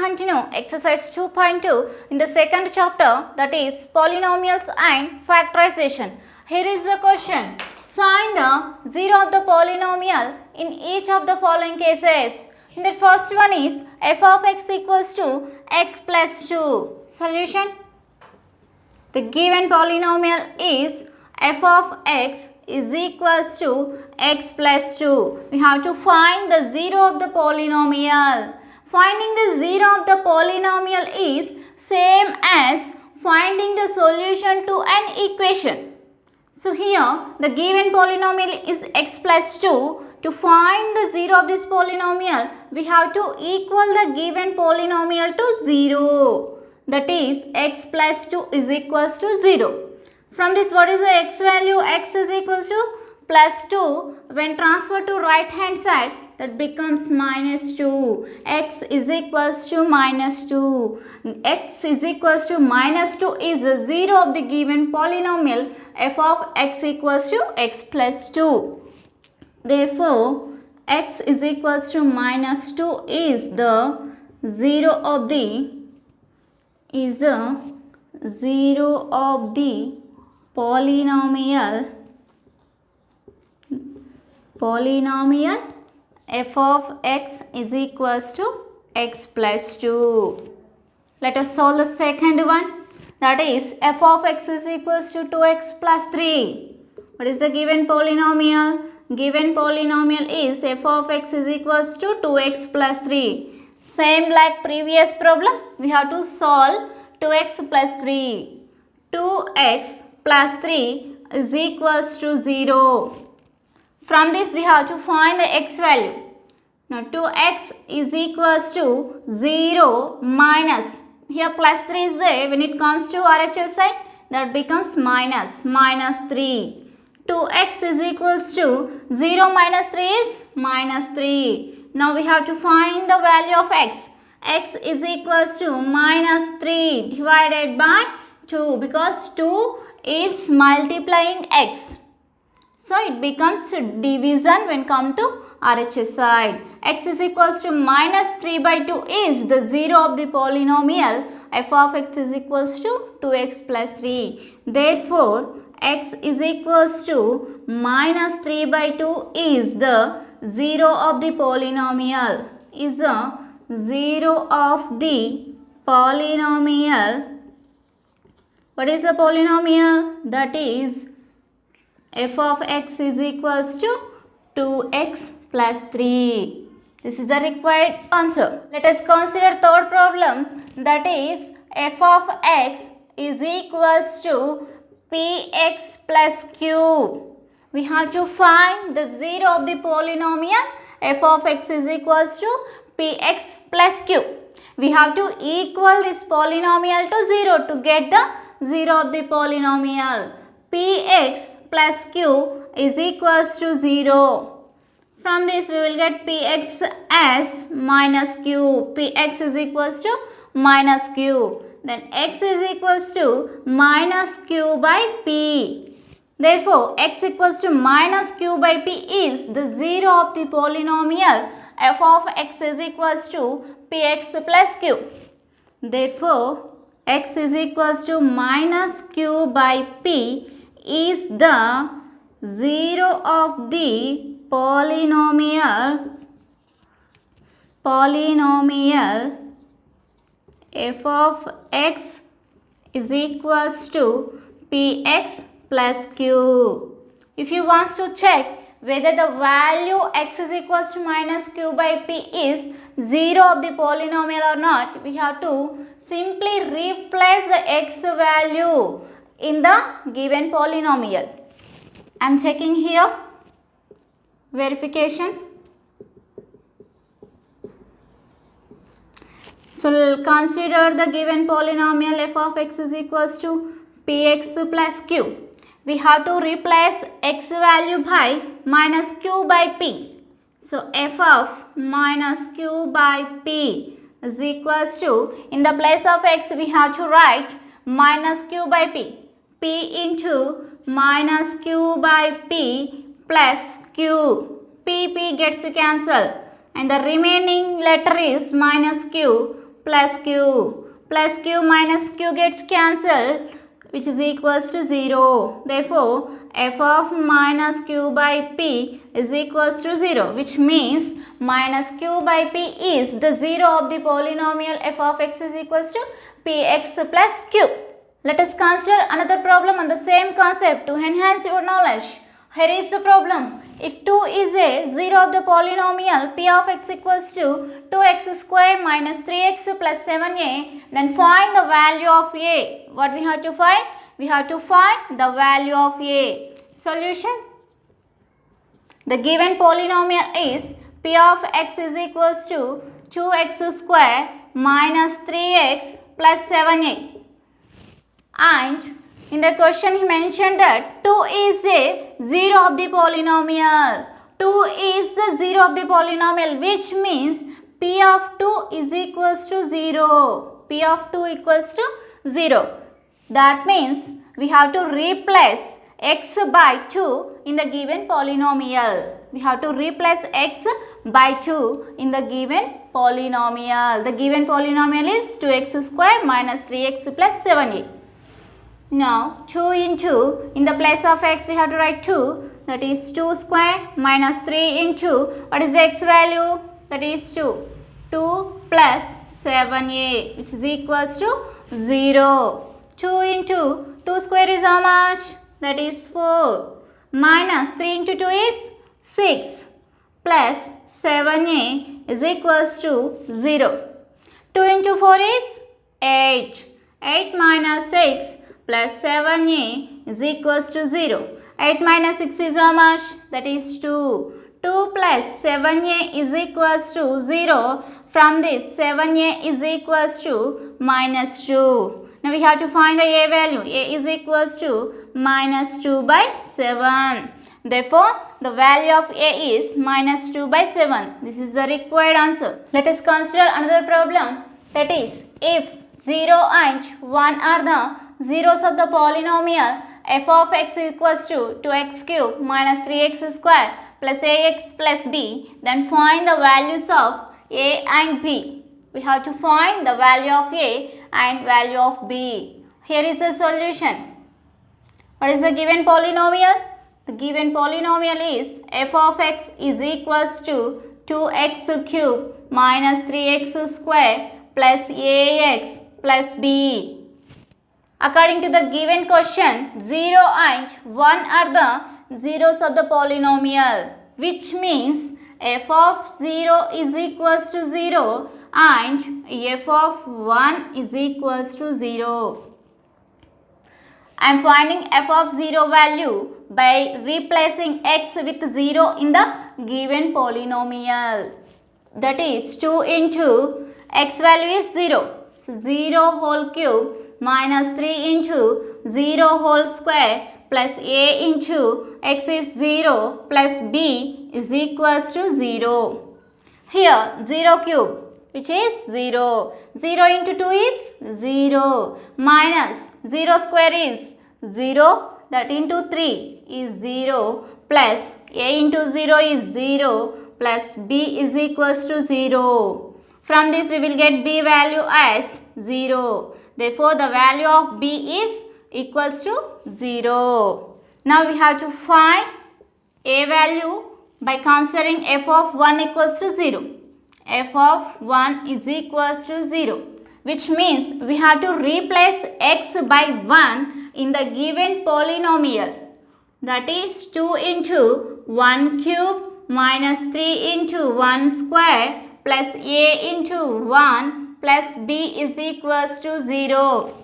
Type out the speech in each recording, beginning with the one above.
continue exercise 2.2 in the second chapter, that is polynomials and factorization. Here is the question. Find the 0 of the polynomial in each of the following cases. In the first one is f of x equals to x plus 2. Solution. The given polynomial is f of x is equals to x plus 2. We have to find the 0 of the polynomial. Finding the 0 of the polynomial is same as finding the solution to an equation. So here the given polynomial is x plus 2. To find the 0 of this polynomial, we have to equal the given polynomial to 0. That is x plus 2 is equals to 0. From this, what is the x value? X is equals to plus 2. When transferred to right hand side, that becomes minus 2. X is equals to minus 2. X is equals to minus 2 is the 0 of the given polynomial f of x equals to x plus 2. Therefore, x is equals to minus 2 is the 0 of the polynomial f of x is equals to x plus 2. Let us solve the second one, that is f of x is equals to 2x plus 3. What is the given polynomial? Given polynomial is f of x is equals to 2x plus 3. Same like previous problem, we have to solve 2x plus 3. 2x plus 3 is equals to 0. From this we have to find the x value. Now 2x is equals to 0 minus, here plus 3 is there, when it comes to RHS side that becomes minus 3. 2x is equals to 0 minus 3 is minus 3. Now we have to find the value of x. X is equals to minus 3 divided by 2 because 2 is multiplying x. So it becomes division when come to RHS side. X is equals to minus 3 by 2 is the 0 of the polynomial f of x is equals to 2x plus 3. Therefore, x is equals to minus 3 by 2 is the 0 of the polynomial. Is the 0 of the polynomial. What is the polynomial? That is f of x is equals to 2x plus 3. This is the required answer. Let us consider third problem, that is f of x is equals to px plus q. We have to find the 0 of the polynomial f of x is equals to px plus q. We have to equal this polynomial to 0 to get the 0 of the polynomial. Px plus q is equals to 0. From this we will get px as minus q. Px is equals to minus q. Then x is equals to minus q by p. Therefore, x equals to minus q by p is the 0 of the polynomial f of x is equals to px plus q. Therefore, x is equals to minus q by p is the 0 of the polynomial f of x is equals to px plus q. If you want to check whether the value x is equals to minus q by p is 0 of the polynomial or not, we have to simply replace the x value in the given polynomial. I am checking here. Verification. So we'll consider the given polynomial f of x is equals to px plus q. We have to replace x value by minus q by p. So f of minus q by p is equals to, in the place of x we have to write minus q by p. P into minus q by p plus q. P gets cancelled and the remaining letter is minus q plus q. Plus q minus q gets cancelled, which is equals to 0. Therefore, f of minus q by p is equals to 0, which means minus q by p is the 0 of the polynomial f of x is equals to px plus q. Let us consider another problem on the same concept to enhance your knowledge. Here is the problem. If 2 is a 0 of the polynomial p of x equals to 2x square minus 3x plus 7a, then find the value of a. What we have to find? We have to find the value of a. Solution. The given polynomial is p of x is equals to 2x square minus 3x plus 7a. And in the question he mentioned that 2 is a 0 of the polynomial. 2 is the 0 of the polynomial, which means p of 2 is equals to 0. P of 2 equals to 0. That means we have to replace x by 2 in the given polynomial. We have to replace x by 2 in the given polynomial. The given polynomial is 2x square minus 3x plus 7a. Now 2 into, in the place of x we have to write 2, that is 2 square minus 3 into, what is the x value? That is 2. 2 plus 7a, which is equals to 0. 2 into 2 square is how much? That is 4. Minus 3 into 2 is 6. Plus 7a is equals to 0. 2 into 4 is 8. 8 minus 6 plus 7a is equals to 0. 8 minus 6 is how much? That is 2. 2 plus 7a is equals to 0. From this, 7a is equals to minus 2. Now we have to find the a value. A is equals to minus 2 by 7. Therefore, the value of a is minus 2 by 7. This is the required answer. Let us consider another problem. That is, if 0 and 1 are the zeros of the polynomial f of x equals to 2x cube minus 3x square plus ax plus b, then find the values of a and b. We have to find the value of a and value of b. Here is the solution. What is the given polynomial? The given polynomial is f of x is equals to 2x cube minus 3x square plus ax plus b. According to the given question, 0 and 1 are the zeros of the polynomial, which means f of 0 is equals to 0 and f of 1 is equals to 0. I am finding f of 0 value by replacing x with 0 in the given polynomial. That is 2 into x value is 0. So 0 whole cube minus 3 into 0 whole square plus a into x is 0 plus b is equals to 0. Here 0 cube, which is 0. 0 into 2 is 0. Minus 0 square is 0. That into 3 is 0. Plus a into 0 is 0. Plus b is equals to 0. From this we will get b value as 0. Therefore, the value of b is equals to 0. Now we have to find a value by considering f of 1 equals to 0. F of 1 is equals to 0, which means we have to replace x by 1 in the given polynomial. That is 2 into 1 cube minus 3 into 1 square plus a into 1 plus b is equals to 0.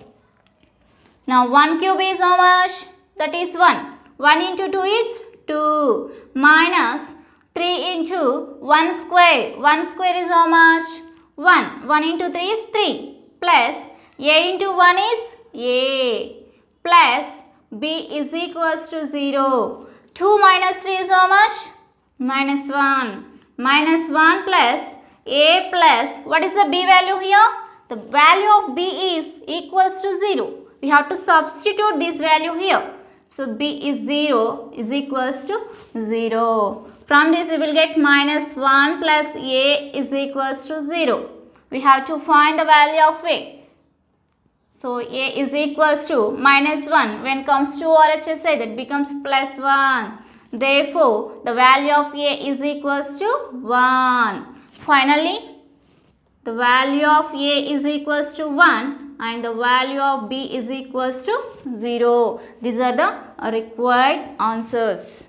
Now 1 cube is how much? That is 1. 1 into 2 is 2 minus 3 into 1 square. 1 square is how much? 1. 1 into 3 is 3 plus a into 1 is a plus b is equals to 0. 2 minus 3 is how much? Minus 1. Minus 1 plus a plus, what is the b value here? The value of b is equals to 0. We have to substitute this value here. So b is 0 is equals to 0. From this we will get minus 1 plus a is equals to 0. we have to find the value of A. So A is equals to minus 1. When comes to RHS side, that becomes plus 1. Therefore, the value of A is equals to 1. Finally, the value of A is equals to 1 and the value of B is equals to 0. These are the required answers.